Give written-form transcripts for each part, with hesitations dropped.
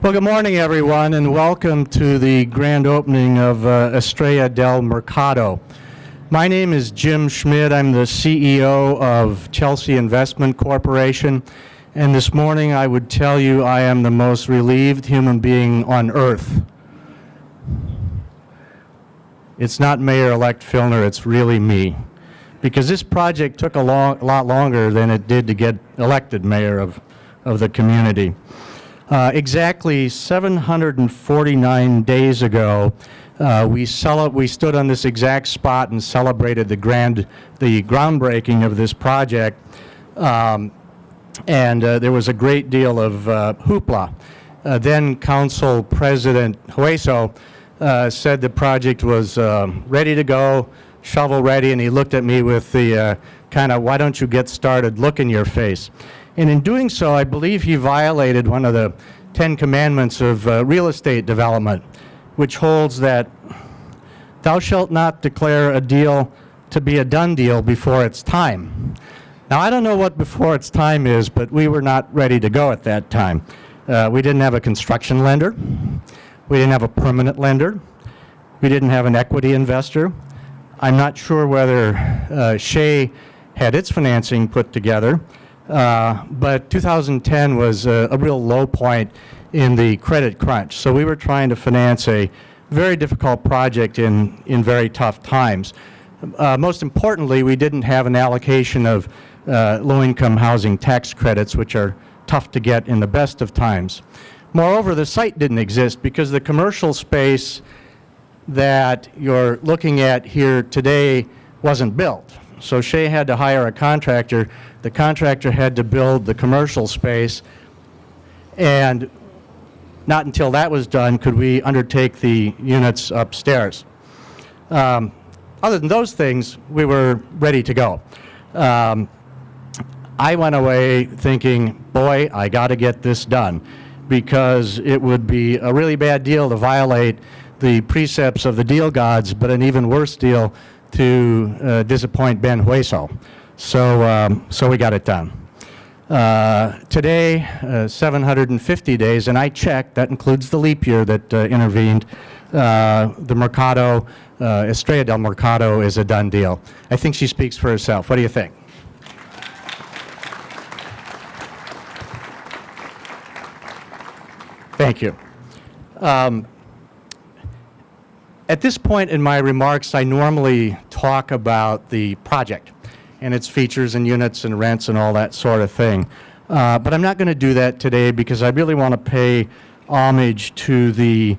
Well, good morning, everyone, and welcome to the grand opening of Estrella del Mercado. My name is Jim Schmidt. I'm the CEO of Chelsea Investment Corporation, and this morning I would tell you I am the most relieved human being on earth. It's not Mayor-elect Filner, it's really me, because this project took a lot longer than it did to get elected mayor of the community. Exactly 749 days ago, we stood on this exact spot and celebrated the groundbreaking of this project, and there was a great deal of hoopla. Then Council President Hueso said the project was ready to go, shovel ready, and he looked at me with the kind of, why don't you get started look in your face. And in doing so, I believe he violated one of the 10 commandments of real estate development, which holds that thou shalt not declare a deal to be a done deal before it's time. Now, I don't know what before it's time is, but we were not ready to go at that time. We didn't have a construction lender. We didn't have a permanent lender. We didn't have an equity investor. I'm not sure whether Shay had its financing put together. But 2010 was a real low point in the credit crunch. So we were trying to finance a very difficult project in very tough times. Most importantly, we didn't have an allocation of low-income housing tax credits, which are tough to get in the best of times. Moreover, the site didn't exist because the commercial space that you're looking at here today wasn't built. So Shay had to hire a contractor. The contractor had to build the commercial space, and not until that was done could we undertake the units upstairs. Other than those things, we were ready to go. I went away thinking, boy, I got to get this done, because it would be a really bad deal to violate the precepts of the deal gods, but an even worse deal to disappoint Ben Hueso. So we got it done. Today, 750 days, and I checked, that includes the leap year that intervened, the Mercado, Estrella del Mercado is a done deal. I think she speaks for herself. What do you think? Thank you. At this point in my remarks, I normally talk about the project and its features and units and rents and all that sort of thing. But I'm not going to do that today because I really want to pay homage to the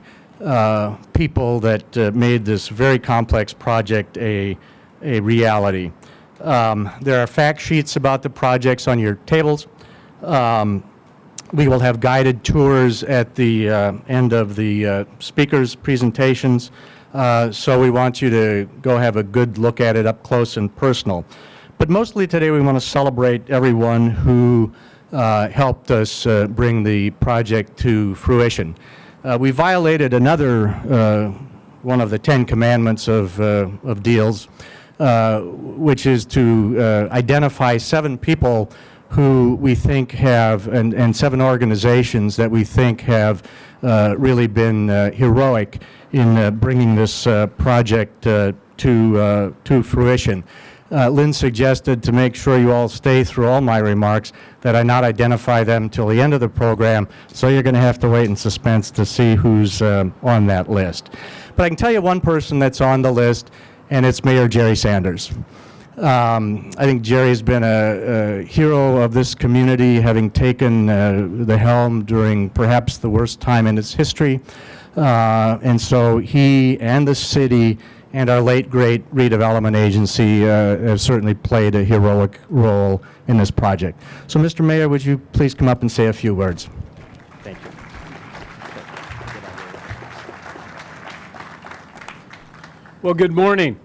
people that made this very complex project a reality. There are fact sheets about the projects on your tables. We will have guided tours at the end of the speakers' presentations. So we want you to go have a good look at it up close and personal. But mostly today we want to celebrate everyone who helped us bring the project to fruition. We violated another one of the 10 commandments of deals, which is to identify 7 people who we think have, and 7 organizations that we think have really been heroic in bringing this project to fruition. Lynn suggested, to make sure you all stay through all my remarks, that I not identify them till the end of the program, so you're going to have to wait in suspense to see who's on that list. But I can tell you one person that's on the list, and it's Mayor Jerry Sanders. I think Jerry's been a hero of this community, having taken the helm during perhaps the worst time in its history. And so he and the city and our late great redevelopment agency have certainly played a heroic role in this project. So Mr. Mayor, would you please come up and say a few words? Thank you. Well, good morning.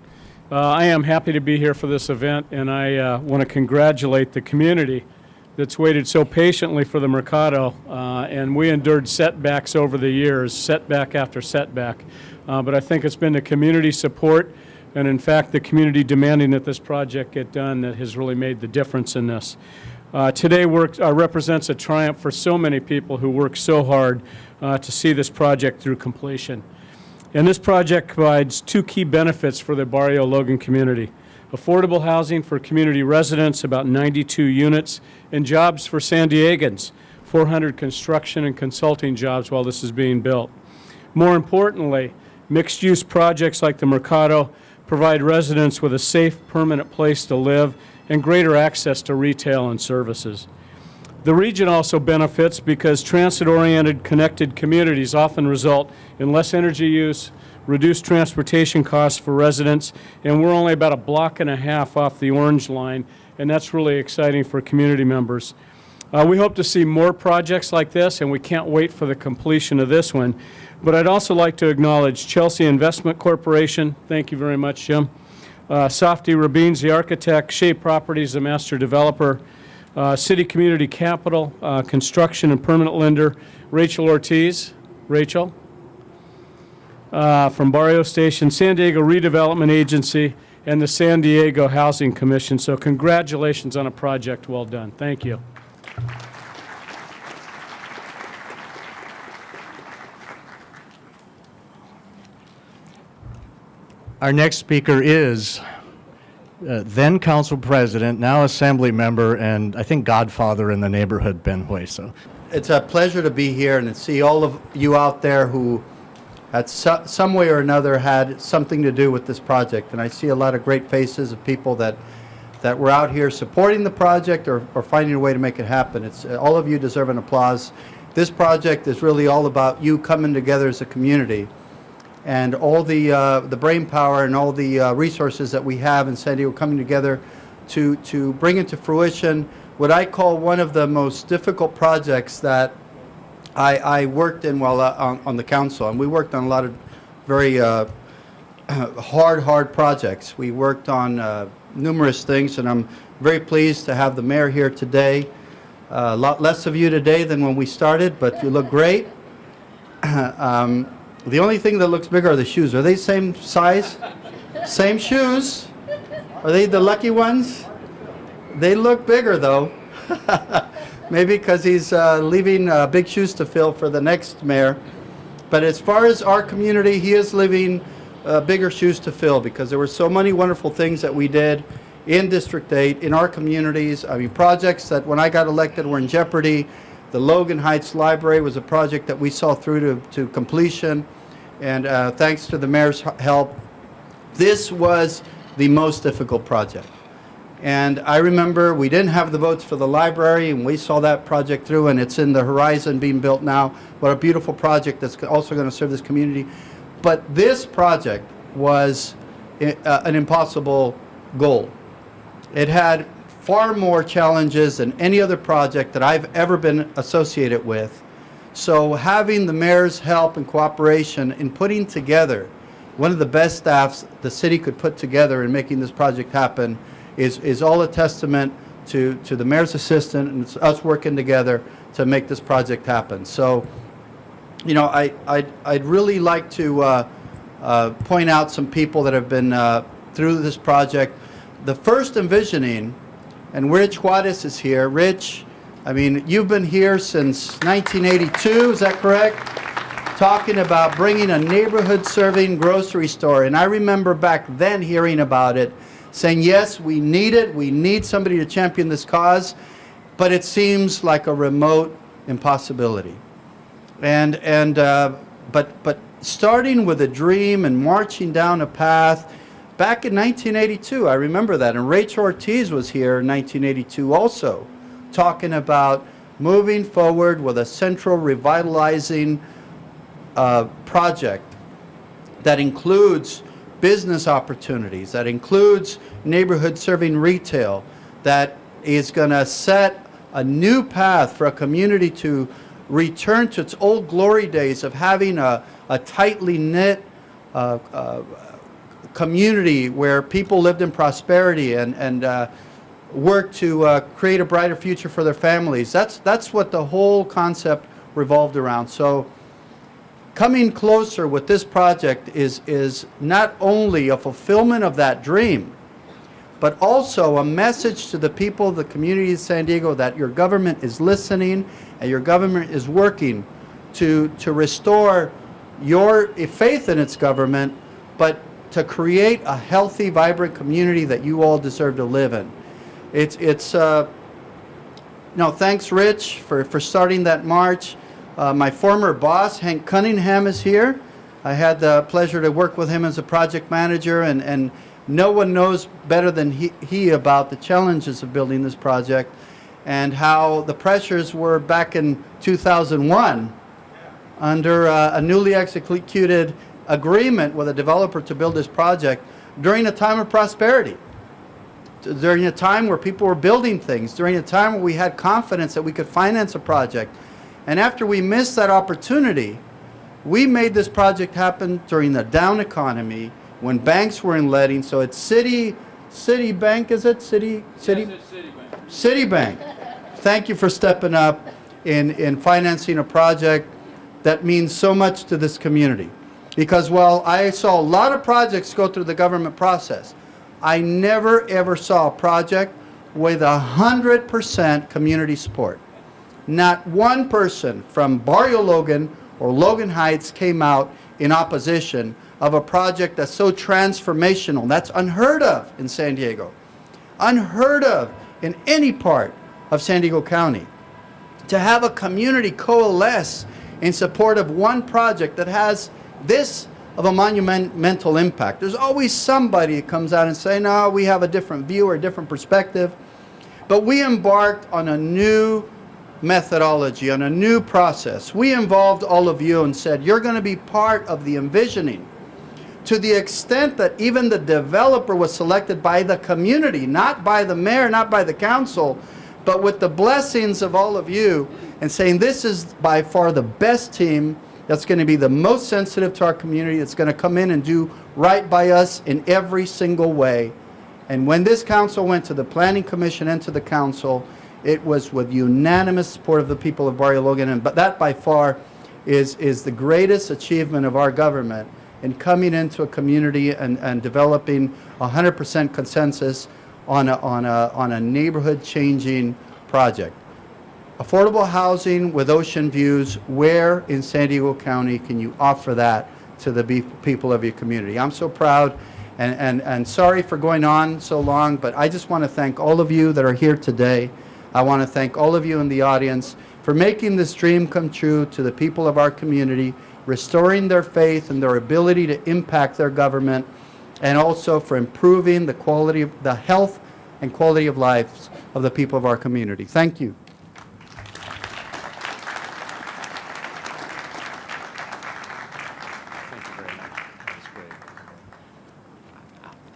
I am happy to be here for this event, and I want to congratulate the community that's waited so patiently for the Mercado, and we endured setbacks over the years, setback after setback. But I think it's been the community support and, in fact, the community demanding that this project get done that has really made the difference in this. Today represents a triumph for so many people who worked so hard to see this project through completion. And this project provides two key benefits for the Barrio Logan community: affordable housing for community residents, about 92 units, and jobs for San Diegans, 400 construction and consulting jobs while this is being built. More importantly, mixed-use projects like the Mercado provide residents with a safe, permanent place to live and greater access to retail and services. The region also benefits because transit-oriented connected communities often result in less energy use, reduced transportation costs for residents, and we're only about a block and a half off the Orange Line, and that's really exciting for community members. We hope to see more projects like this, and we can't wait for the completion of this one. But I'd also like to acknowledge Chelsea Investment Corporation. Thank you very much, Jim. Softy Rabin's the architect, Shay Properties the master developer, City Community Capital, construction and permanent lender, Rachel Ortiz. Rachel. From Barrio Station, San Diego Redevelopment Agency, and the San Diego Housing Commission. So congratulations on a project well done. Thank you. Our next speaker is then Council President, now Assembly Member, and I think Godfather in the neighborhood, Ben Hueso. It's a pleasure to be here and to see all of you out there who at some way or another had something to do with this project. And I see a lot of great faces of people that were out here supporting the project or finding a way to make it happen. It's all of you deserve an applause. This project is really all about you coming together as a community, and all the brain power and all the resources that we have in San Diego coming together to bring into fruition what I call one of the most difficult projects that I worked in while on the council. And we worked on a lot of very hard projects. We worked on numerous things, and I'm very pleased to have the mayor here today. A lot less of you today than when we started, but you look great. The only thing that looks bigger are the shoes. Are they same size? Same shoes? Are they the lucky ones? They look bigger though. Maybe because he's leaving big shoes to fill for the next mayor. But as far as our community, he is leaving bigger shoes to fill, because there were so many wonderful things that we did in District 8, in our communities. I mean, projects that when I got elected were in jeopardy. The Logan Heights Library was a project that we saw through to completion, and thanks to the mayor's help, this was the most difficult project. And I remember we didn't have the votes for the library, and we saw that project through, and it's in the horizon being built now. What a beautiful project that's also going to serve this community. But this project was an impossible goal. It had far more challenges than any other project that I've ever been associated with. So having the mayor's help and cooperation in putting together one of the best staffs the city could put together in making this project happen is all a testament to the mayor's assistant and it's us working together to make this project happen. So, you know, I'd really like to point out some people that have been through this project. The first envisioning, and Rich Juarez is here. Rich, I mean, you've been here since 1982, is that correct? Talking about bringing a neighborhood-serving grocery store. And I remember back then hearing about it, saying, yes, we need it. We need somebody to champion this cause. But it seems like a remote impossibility. But starting with a dream and marching down a path, back in 1982, I remember that, and Rachel Ortiz was here in 1982 also, talking about moving forward with a central revitalizing project that includes business opportunities, that includes neighborhood serving retail, that is going to set a new path for a community to return to its old glory days of having a tightly knit community where people lived in prosperity and worked to create a brighter future for their families. That's what the whole concept revolved around. So coming closer with this project is not only a fulfillment of that dream, but also a message to the people of the community of San Diego that your government is listening and your government is working to restore your faith in its government, but to create a healthy, vibrant community that you all deserve to live in. Thanks, Rich, for starting that march. My former boss, Hank Cunningham, is here. I had the pleasure to work with him as a project manager, and no one knows better than he about the challenges of building this project and how the pressures were back in 2001 under a newly executed agreement with a developer to build this project during a time of prosperity, during a time where people were building things, during a time where we had confidence that we could finance a project. And after we missed that opportunity, we made this project happen during the down economy when banks were in letting. So it's Citibank, is it? Citibank. Thank you for stepping up in financing a project that means so much to this community. Because while I saw a lot of projects go through the government process, I never ever saw a project with 100% community support. Not one person from Barrio Logan or Logan Heights came out in opposition of a project that's so transformational. That's unheard of in San Diego. Unheard of in any part of San Diego County. To have a community coalesce in support of one project that has this of a monumental impact. There's always somebody that comes out and say, no, we have a different view or a different perspective. But we embarked on a new methodology, on a new process. We involved all of you and said, you're going to be part of the envisioning, to the extent that even the developer was selected by the community, not by the mayor, not by the council, but with the blessings of all of you, and saying this is by far the best team that's going to be the most sensitive to our community, that's going to come in and do right by us in every single way. And when this council went to the Planning Commission and to the council, it was with unanimous support of the people of Barrio Logan. But that by far is the greatest achievement of our government in coming into a community and developing 100% consensus on a neighborhood changing project. Affordable housing with ocean views. Where in San Diego County can you offer that to the people of your community? I'm so proud and sorry for going on so long, but I just want to thank all of you that are here today. I want to thank all of you in the audience for making this dream come true to the people of our community, restoring their faith and their ability to impact their government, and also for improving the quality of the health and quality of lives of the people of our community. Thank you.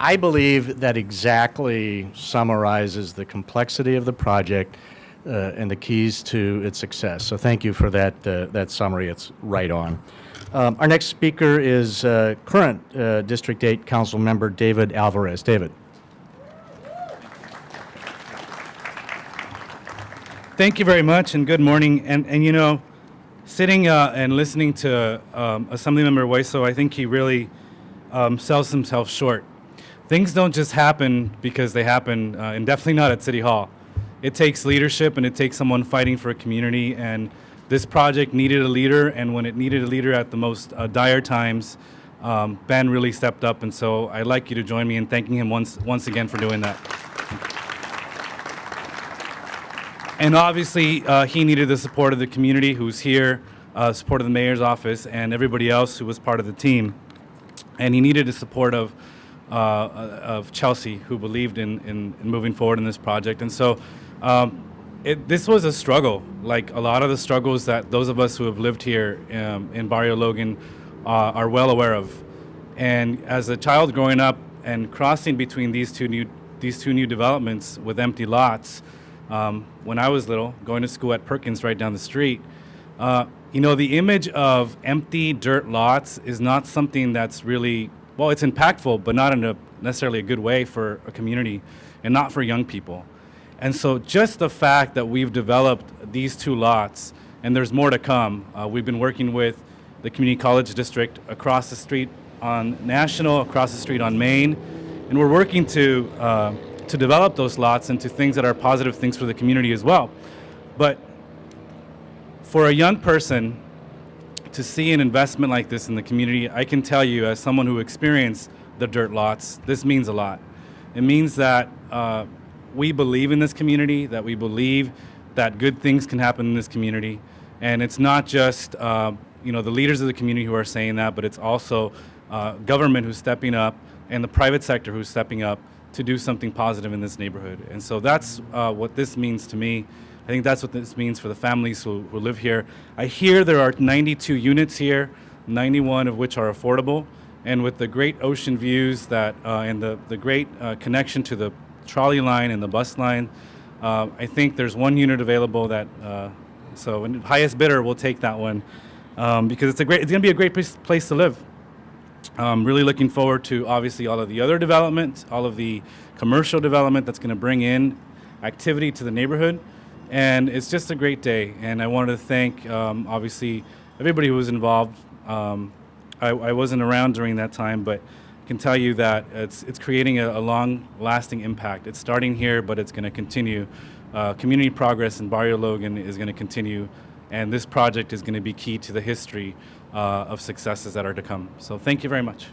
I believe that exactly summarizes the complexity of the project and the keys to its success. So thank you for that summary. It's right on. Our next speaker is current District 8 Council Member David Alvarez. David. Thank you very much, and good morning. And you know, sitting and listening to Assemblymember Hueso, I think he really sells himself short. Things don't just happen because they happen, and definitely not at City Hall. It takes leadership, and it takes someone fighting for a community, and this project needed a leader, and when it needed a leader at the most dire times, Ben really stepped up, and so I'd like you to join me in thanking him once again for doing that. And obviously, he needed the support of the community who's here, support of the mayor's office, and everybody else who was part of the team. And he needed the support of Chelsea, who believed in moving forward in this project. And so this was a struggle, like a lot of the struggles that those of us who have lived here in Barrio Logan are well aware of. And as a child growing up and crossing between these two new developments with empty lots, when I was little, going to school at Perkins right down the street, you know, the image of empty dirt lots is not something that's really, well, it's impactful, but not in necessarily a good way for a community and not for young people. And so just the fact that we've developed these two lots, and there's more to come, we've been working with the Community College District across the street on National, across the street on Main, and we're working to develop those lots into things that are positive things for the community as well. But for a young person to see an investment like this in the community, I can tell you, as someone who experienced the dirt lots, this means a lot. It means that we believe in this community, that we believe that good things can happen in this community. And it's not just the leaders of the community who are saying that, but it's also government who's stepping up and the private sector who's stepping up to do something positive in this neighborhood. And so that's what this means to me. I think that's what this means for the families who live here. I hear there are 92 units here, 91 of which are affordable. And with the great ocean views that and the great connection to the trolley line and the bus line, I think there's one unit available that, so highest bidder will take that one because it's going to be a great place to live. Really looking forward to obviously all of the other development, all of the commercial development that's going to bring in activity to the neighborhood. And it's just a great day. And I wanted to thank obviously everybody who was involved. I wasn't around during that time, but I can tell you that it's creating a long-lasting impact. It's starting here, but it's going to continue. Community progress in Barrio Logan is going to continue, and this project is going to be key to the history of successes that are to come. So thank you very much.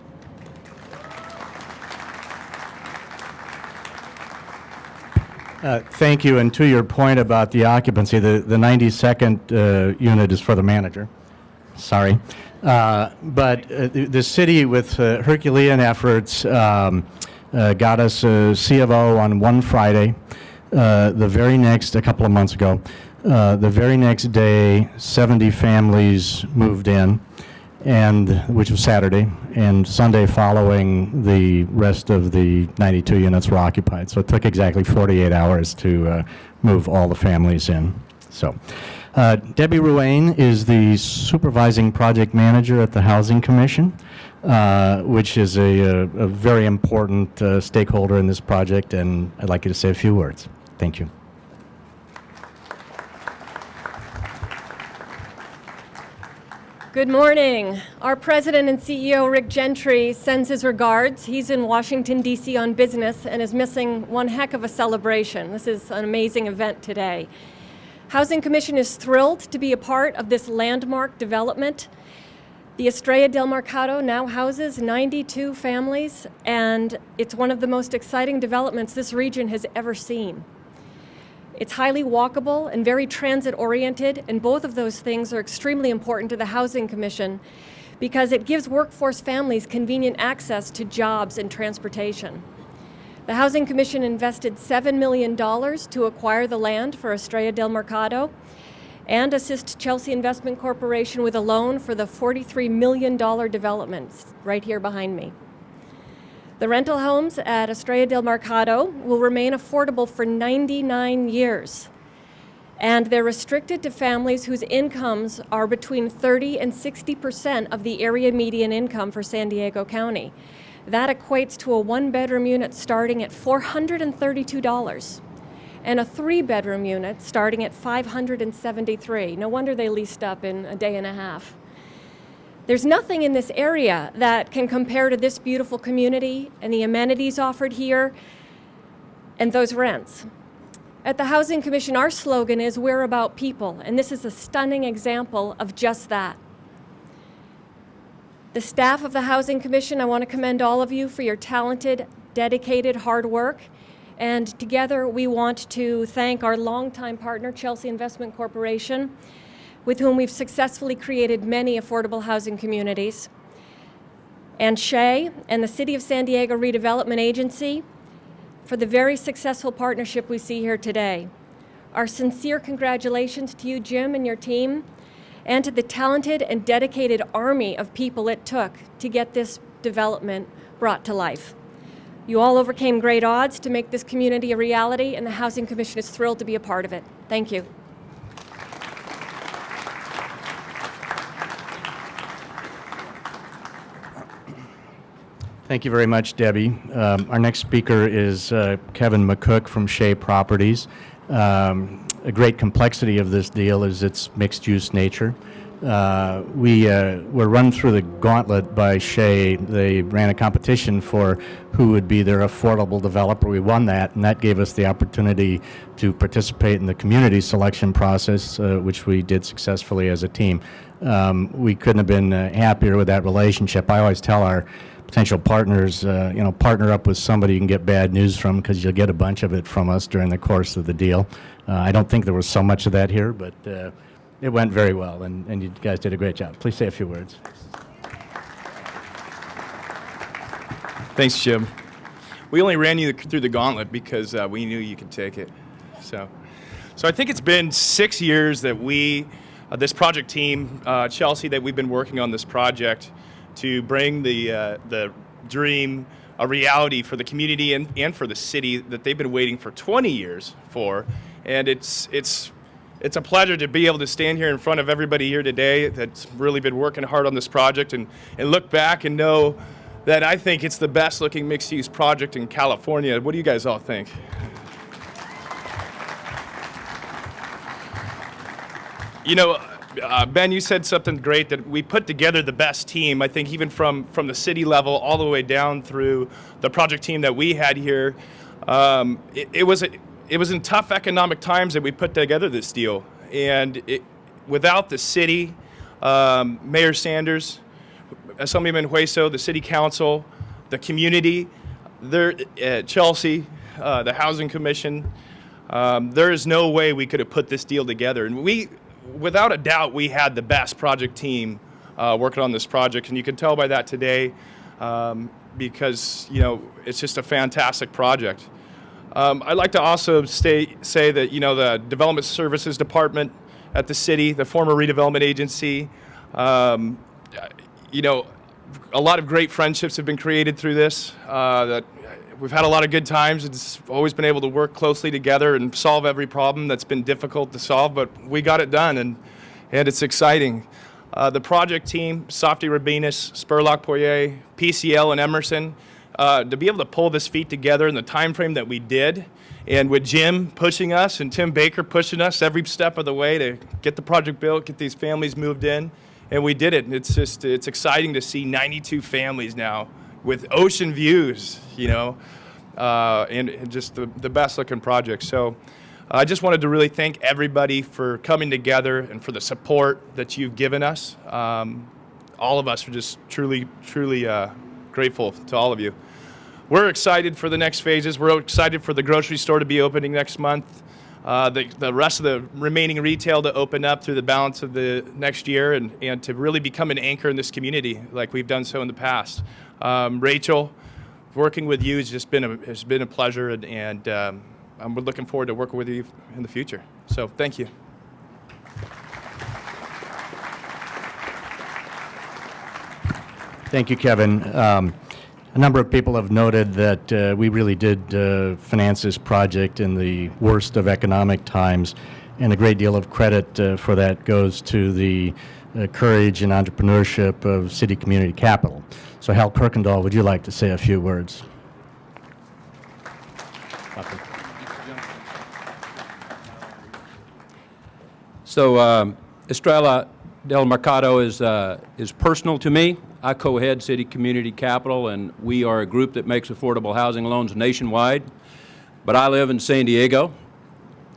Thank you, and to your point about the occupancy, the 92nd unit is for the manager. Sorry. But the city, with Herculean efforts, got us a C of O on one Friday. A couple of months ago, the very next day, 70 families moved in, which was Saturday, and Sunday following, the rest of the 92 units were occupied. So it took exactly 48 hours to move all the families in. So. Debbie Ruane is the supervising project manager at the Housing Commission, which is a very important stakeholder in this project, and I'd like you to say a few words. Thank you. Good morning. Our President and CEO, Rick Gentry, sends his regards. He's in Washington, D.C. on business and is missing one heck of a celebration. This is an amazing event today. Housing Commission is thrilled to be a part of this landmark development. The Estrella del Mercado now houses 92 families, and it's one of the most exciting developments this region has ever seen. It's highly walkable and very transit-oriented, and both of those things are extremely important to the Housing Commission because it gives workforce families convenient access to jobs and transportation. The Housing Commission invested $7 million to acquire the land for Estrella del Mercado and assist Chelsea Investment Corporation with a loan for the $43 million development right here behind me. The rental homes at Estrella del Mercado will remain affordable for 99 years, and they're restricted to families whose incomes are between 30% and 60% of the area median income for San Diego County. That equates to a one-bedroom unit starting at $432 and a three-bedroom unit starting at $573. No wonder they leased up in a day and a half. There's nothing in this area that can compare to this beautiful community and the amenities offered here and those rents. At the Housing Commission, our slogan is "We're about people," and this is a stunning example of just that. The staff of the Housing Commission, I want to commend all of you for your talented, dedicated, hard work. And together we want to thank our longtime partner, Chelsea Investment Corporation, with whom we've successfully created many affordable housing communities, and Shay and the City of San Diego Redevelopment Agency for the very successful partnership we see here today. Our sincere congratulations to you, Jim, and your team, and to the talented and dedicated army of people it took to get this development brought to life. You all overcame great odds to make this community a reality, and the Housing Commission is thrilled to be a part of it. Thank you. Thank you very much, Debbie. Our next speaker is Kevin McCook from Shay Properties. A great complexity of this deal is its mixed-use nature. We were run through the gauntlet by Shay. They ran a competition for who would be their affordable developer. We won that, and that gave us the opportunity to participate in the community selection process, which we did successfully as a team. We couldn't have been happier with that relationship. I always tell our potential partners, partner up with somebody you can get bad news from, because you'll get a bunch of it from us during the course of the deal. I don't think there was so much of that here, but it went very well, and you guys did a great job. Please say a few words. Thanks, Jim. We only ran you through the gauntlet because we knew you could take it. So I think it's been 6 years that this project team, Chelsea, that we've been working on this project to bring the dream a reality for the community and for the city that they've been waiting for 20 years for. And it's a pleasure to be able to stand here in front of everybody here today that's really been working hard on this project and look back and know that I think it's the best looking mixed use project in California. What do you guys all think? Ben, you said something great, that we put together the best team. I think even from the city level all the way down through the project team that we had here, it was in tough economic times that we put together this deal. And without the city, Mayor Sanders, Assemblyman Hueso, the city council, the community, Chelsea, the Housing Commission, there is no way we could have put this deal together. And without a doubt, we had the best project team working on this project. And you can tell by that today, because it's just a fantastic project. I'd like to also say that the Development Services Department at the city, the former redevelopment agency, a lot of great friendships have been created through this. That we've had a lot of good times. It's always been able to work closely together and solve every problem that's been difficult to solve, but we got it done, and it's exciting. The project team, Softy Rabinus, Spurlock Poirier, PCL, and Emerson, to be able to pull this feat together in the time frame that we did, and with Jim pushing us and Tim Baker pushing us every step of the way to get the project built, get these families moved in, and we did it. And it's exciting to see 92 families now with ocean views, and just the best looking project. So I just wanted to really thank everybody for coming together and for the support that you've given us. All of us are just truly grateful to all of you. We're excited for the next phases. We're excited for the grocery store to be opening next month. The rest of the remaining retail to open up through the balance of the next year, and to really become an anchor in this community like we've done so in the past. Rachel, working with you has been a pleasure, and I'm looking forward to working with you in the future. So thank you. Thank you, Kevin. A number of people have noted that we really did finance this project in the worst of economic times, and a great deal of credit for that goes to the courage and entrepreneurship of City Community Capital. So Hal Kuykendall, would you like to say a few words? So Estrella del Mercado is personal to me. I co-head City Community Capital, and we are a group that makes affordable housing loans nationwide. But I live in San Diego,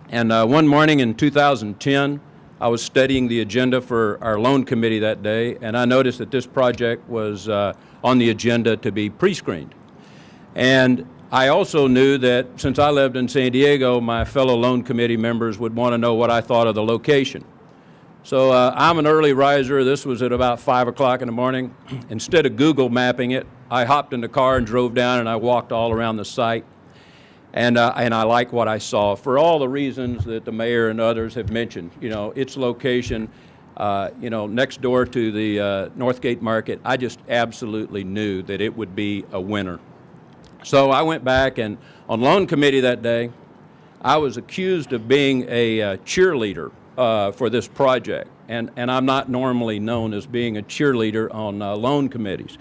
and one morning in 2010, I was studying the agenda for our loan committee that day, and I noticed that this project was on the agenda to be pre-screened. And I also knew that since I lived in San Diego, my fellow loan committee members would want to know what I thought of the location. So I'm an early riser. This was at about 5 o'clock in the morning. Instead of Google mapping it, I hopped in the car and drove down, and I walked all around the site. And I like what I saw for all the reasons that the mayor and others have mentioned. Its location, next door to the Northgate Market. I just absolutely knew that it would be a winner. So I went back, and on loan committee that day, I was accused of being a cheerleader for this project, and I'm not normally known as being a cheerleader on loan committees.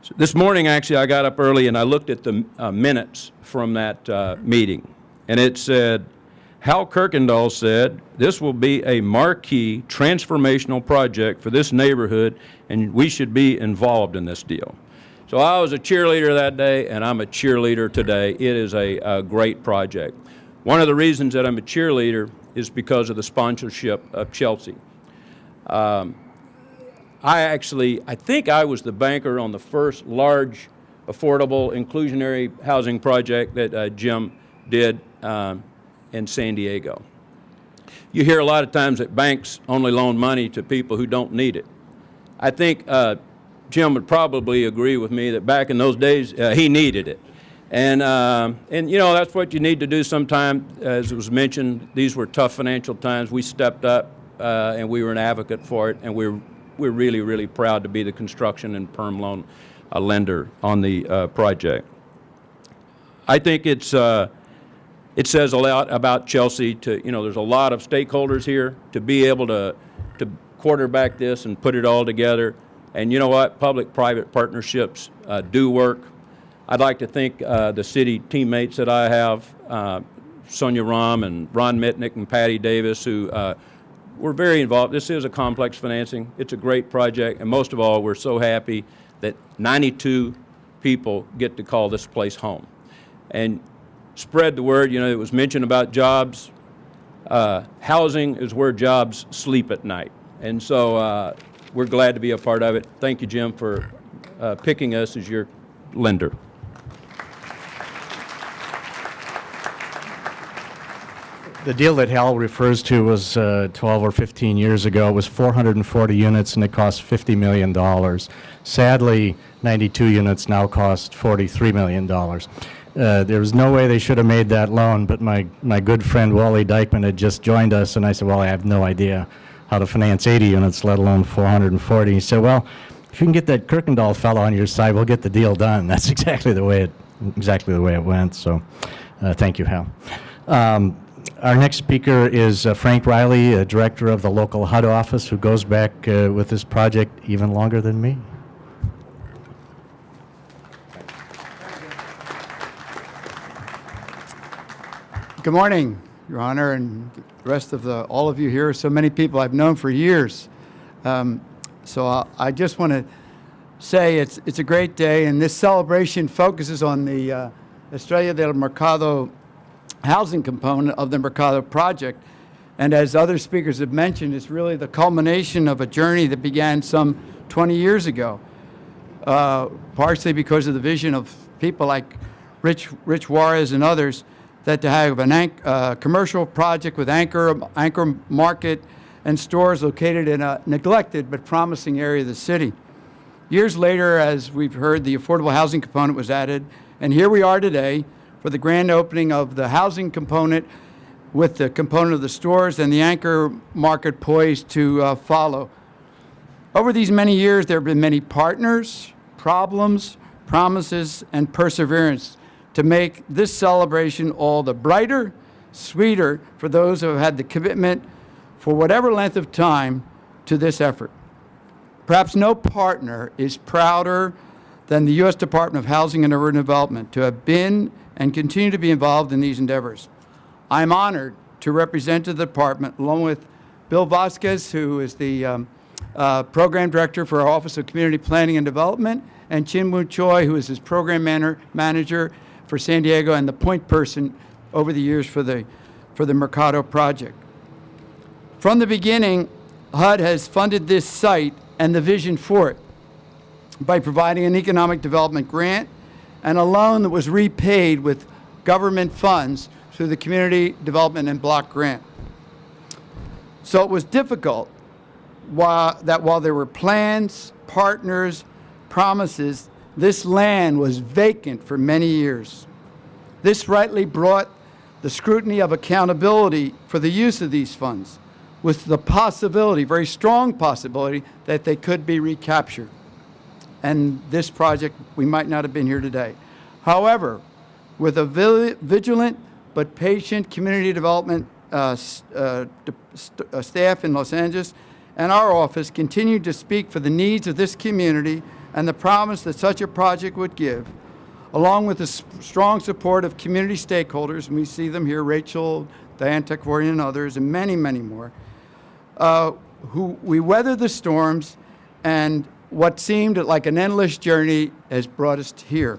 So this morning, actually, I got up early and I looked at the minutes from that meeting, and it said Hal Kuykendall said, "This will be a marquee transformational project for this neighborhood, and we should be involved in this deal." So I was a cheerleader that day, and I'm a cheerleader today. It is a great project. One of the reasons that I'm a cheerleader is because of the sponsorship of Chelsea. I think I was the banker on the first large, affordable, inclusionary housing project that Jim did in San Diego. You hear a lot of times that banks only loan money to people who don't need it. I think Jim would probably agree with me that back in those days, he needed it. And you know, that's what you need to do sometime. As it was mentioned, these were tough financial times. We stepped up and we were an advocate for it, and we're really, really proud to be the construction and perm loan lender on the project. I think it says a lot about Chelsea to, you know, there's a lot of stakeholders here to be able to quarterback this and put it all together. And you know what? Public-private partnerships do work. I'd like to thank the city teammates that I have, Sonia Rahm and Ron Mitnick and Patty Davis, who were very involved. This is a complex financing. It's a great project. And most of all, we're so happy that 92 people get to call this place home. And spread the word. You know, it was mentioned about jobs. Housing is where jobs sleep at night. And so we're glad to be a part of it. Thank you, Jim, for picking us as your lender. The deal that Hal refers to was 12 or 15 years ago. It was 440 units, and it cost $50 million. Sadly, 92 units now cost $43 million. There was no way they should have made that loan, but my good friend Wally Dykeman had just joined us, and I said, well, I have no idea how to finance 80 units, let alone 440. He said, well, if you can get that Kuykendall fellow on your side, we'll get the deal done. That's exactly the way it went. So thank you, Hal. Our next speaker is Frank Riley, director of the local HUD office, who goes back with this project even longer than me. Good morning, Your Honor, and the rest of all of you here. So many people I've known for years. So I just want to say it's a great day, and this celebration focuses on the Estrella del Mercado housing component of the Mercado project. And as other speakers have mentioned, it's really the culmination of a journey that began some 20 years ago, partially because of the vision of people like Rich Juarez and others, that to have a commercial project with anchor market and stores located in a neglected but promising area of the city. Years later, as we've heard, the affordable housing component was added, and here we are today for the grand opening of the housing component with the component of the stores and the anchor market poised to follow. Over these many years, there have been many partners, problems, promises, and perseverance to make this celebration all the brighter, sweeter for those who have had the commitment for whatever length of time to this effort. Perhaps no partner is prouder than the U.S. Department of Housing and Urban Development to have been and continue to be involved in these endeavors. I'm honored to represent the department along with Bill Vasquez, who is the program director for our Office of Community Planning and Development, and Chin Woo Choi, who is his program manager for San Diego and the point person over the years for the Mercado project. From the beginning, HUD has funded this site and the vision for it by providing an economic development grant and a loan that was repaid with government funds through the Community Development and Block Grant. So it was difficult while there were plans, partners, promises, this land was vacant for many years. This rightly brought the scrutiny of accountability for the use of these funds, with the possibility, very strong possibility, that they could be recaptured. And this project, we might not have been here today. However, with a vigilant but patient community development staff in Los Angeles and our office continued to speak for the needs of this community and the promise that such a project would give, along with the strong support of community stakeholders, and we see them here, Rachel, Diane Tekvorian and others, and many, many more, who we weathered the storms, and what seemed like an endless journey has brought us here.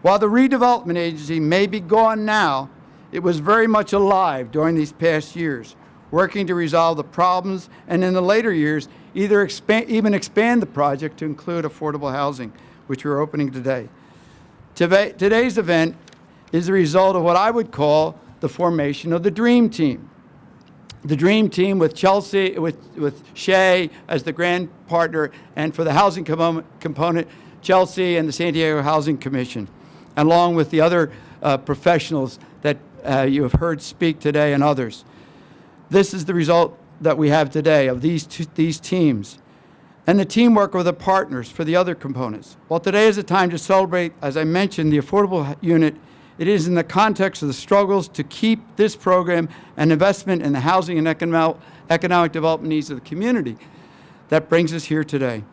While the redevelopment agency may be gone now, it was very much alive during these past years, working to resolve the problems, and in the later years, even expand the project to include affordable housing, which we're opening today. Today's event is the result of what I would call the formation of the Dream Team. The Dream Team with Chelsea, with Shay as the grand partner, and for the housing component, Chelsea and the San Diego Housing Commission, along with the other professionals that you have heard speak today and others. This is the result that we have today of these teams, and the teamwork of the partners for the other components. While today is a time to celebrate, as I mentioned, the affordable unit, it is in the context of the struggles to keep this program and investment in the housing and economic development needs of the community that brings us here today.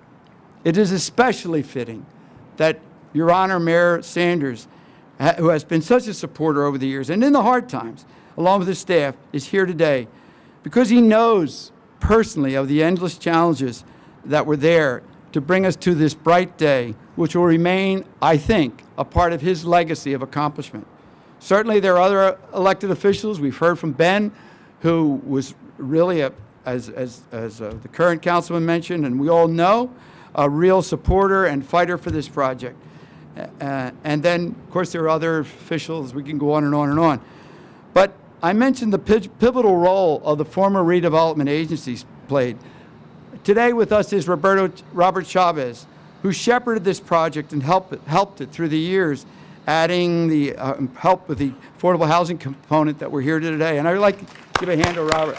It is especially fitting that Your Honor, Mayor Sanders, who has been such a supporter over the years and in the hard times, along with his staff, is here today because he knows personally of the endless challenges that were there to bring us to this bright day, which will remain, I think, a part of his legacy of accomplishment. Certainly, there are other elected officials. We've heard from Ben, who was really, as the current councilman mentioned, and we all know, a real supporter and fighter for this project. And then, of course, there are other officials. We can go on and on and on. But I mentioned the pivotal role of the former redevelopment agencies played. Today with us is Robert Chavez, who shepherded this project and helped it through the years, adding the help with the affordable housing component that we're here today. And I'd like to give a hand to Robert.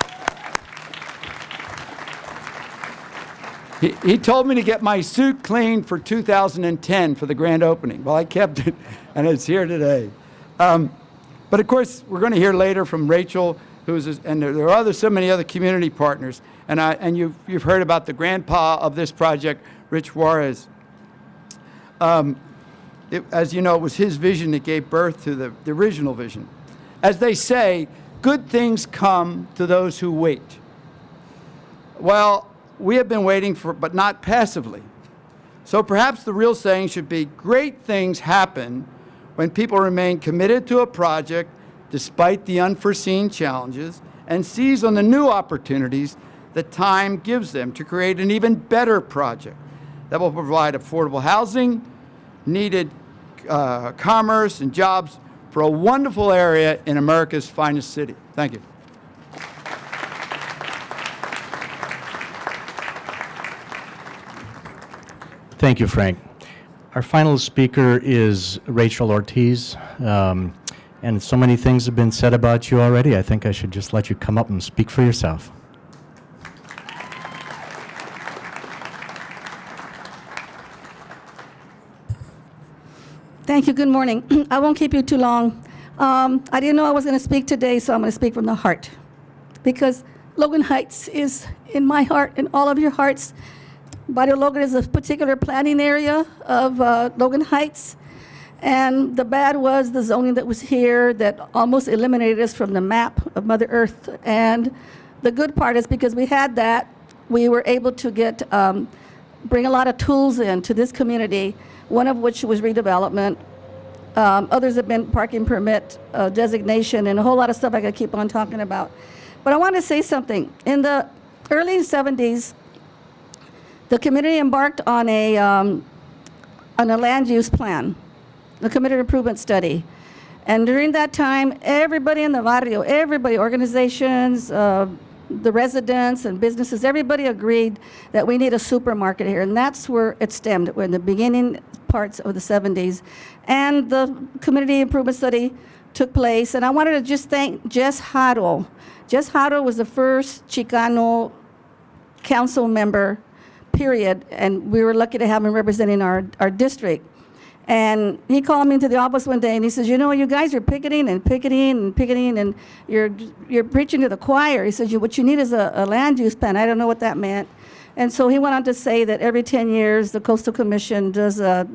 He told me to get my suit cleaned for 2010 for the grand opening. Well, I kept it, and it's here today. But of course, we're going to hear later from Rachel, and there are so many other community partners. And you've heard about the grandpa of this project, Rich Juarez. As you know, it was his vision that gave birth to the original vision. As they say, good things come to those who wait. Well, we have been waiting but not passively. So perhaps the real saying should be, great things happen when people remain committed to a project despite the unforeseen challenges and seize on the new opportunities that time gives them to create an even better project that will provide affordable housing, needed commerce and jobs for a wonderful area in America's finest city. Thank you. Thank you, Frank. Our final speaker is Rachel Ortiz. And so many things have been said about you already. I think I should just let you come up and speak for yourself. Thank you. Good morning. I won't keep you too long. I didn't know I was going to speak today, so I'm going to speak from the heart. Because Logan Heights is in my heart and all of your hearts. Barrio Logan is a particular planning area of Logan Heights. And the bad was the zoning that was here that almost eliminated us from the map of Mother Earth. And the good part is because we had that, we were able to bring a lot of tools into this community, one of which was redevelopment. Others have been parking permit designation and a whole lot of stuff I could keep on talking about. But I want to say something. In the early 70s, the community embarked on a land use plan, the community improvement study. And during that time, everybody in the barrio, organizations, the residents and businesses, everybody agreed that we need a supermarket here. And that's where it stemmed. We're in the beginning parts of the 70s. And the community improvement study took place. And I wanted to just thank Jess Haro. Jess Haro was the first Chicano council member, period. And we were lucky to have him representing our district. And he called me into the office one day and he says, you know, you guys are picketing and you're preaching to the choir. He says, what you need is a land use plan. I don't know what that meant. And so he went on to say that every 10 years, the Coastal Commission does a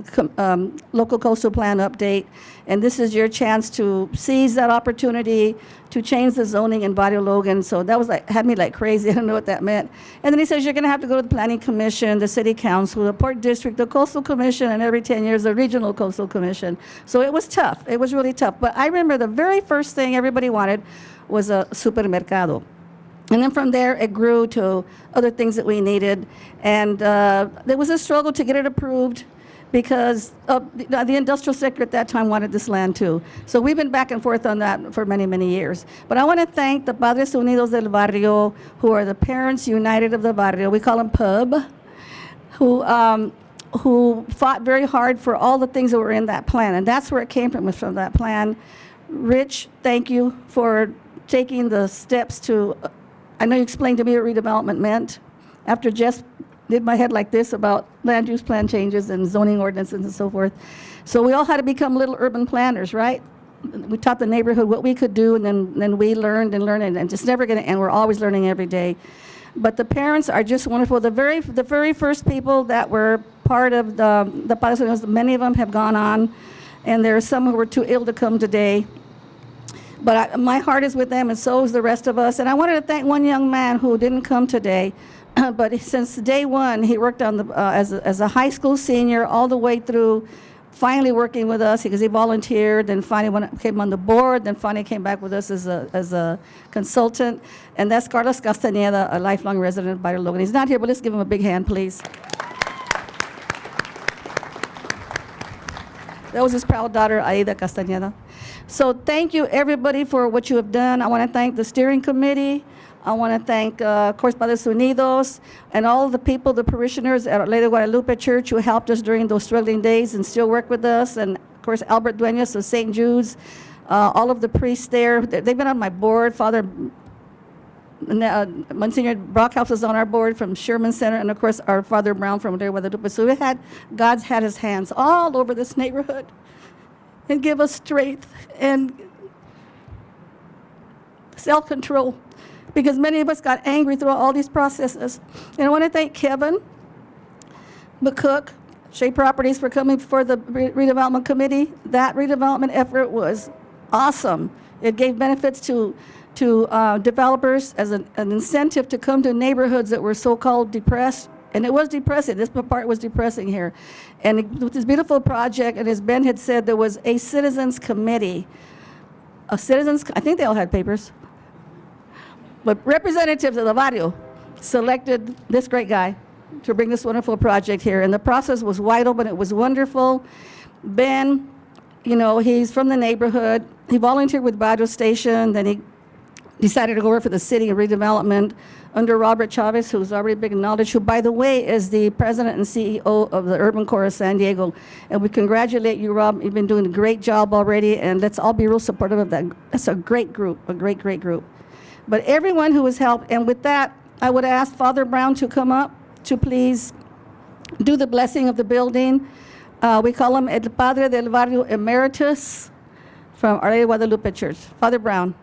local coastal plan update, and this is your chance to seize that opportunity to change the zoning in Barrio Logan. So that was like, had me like crazy. I don't know what that meant. And then he says you're going to have to go to the Planning Commission, the City Council, the Port District, the Coastal Commission, and every 10 years, the Regional Coastal Commission. So it was tough. It was really tough. But I remember the very first thing everybody wanted was a supermercado. And then from there, it grew to other things that we needed. And there was a struggle to get it approved because the industrial sector at that time wanted this land too. So we've been back and forth on that for many, many years. But I want to thank the Padres Unidos del Barrio, who are the Parents United of the Barrio. We call them PUB, who fought very hard for all the things that were in that plan. And that's where it came from, was from that plan. Rich, thank you for taking the steps to... I know you explained to me what redevelopment meant after Jess did my head like this about land use plan changes and zoning ordinances and so forth. So we all had to become little urban planners, right? We taught the neighborhood what we could do, and then we learned, and it's never going to end. We're always learning every day. But the parents are just wonderful. The very first people that were part of the Padres Unidos, many of them have gone on, and there are some who were too ill to come today. But my heart is with them, and so is the rest of us. And I wanted to thank one young man who didn't come today, but since day one, he worked on as a high school senior all the way through, finally working with us because he volunteered, then finally came on the board, then finally came back with us as a consultant. And that's Carlos Castañeda, a lifelong resident of Barrio Logan. He's not here, but let's give him a big hand, please. That was his proud daughter, Aida Castañeda. So thank you, everybody, for what you have done. I want to thank the steering committee. I want to thank, of course, Padres Unidos, and all the people, the parishioners at Our Lady of Guadalupe Church who helped us during those struggling days and still work with us. And, of course, Albert Dueñas of St. Jude's, all of the priests there. They've been on my board. Father Monsignor Brockhouse is on our board from Sherman Center, and, of course, our Father Brown from there, Guadalupe. So God's had his hands all over this neighborhood and give us strength and self-control, because many of us got angry through all these processes. And I want to thank Kevin McCook, Shay Properties, for coming before the redevelopment committee. That redevelopment effort was awesome. It gave benefits to developers as an incentive to come to neighborhoods that were so-called depressed. And it was depressing. This part was depressing here. And with this beautiful project, and as Ben had said, there was a citizens committee. I think they all had papers. But representatives of the barrio selected this great guy to bring this wonderful project here. And the process was wide open. It was wonderful. Ben, he's from the neighborhood. He volunteered with Barrio Station. Then he decided to go work for the city and redevelopment under Robert Chavez, who's already big in knowledge, who, by the way, is the president and CEO of the Urban Core of San Diego. And we congratulate you, Rob. You've been doing a great job already, and let's all be real supportive of that. That's a great group, a great, great group. But everyone who has helped, and with that, I would ask Father Brown to come up to please do the blessing of the building. We call him El Padre del Barrio Emeritus from Our Lady of Guadalupe Church. Father Brown.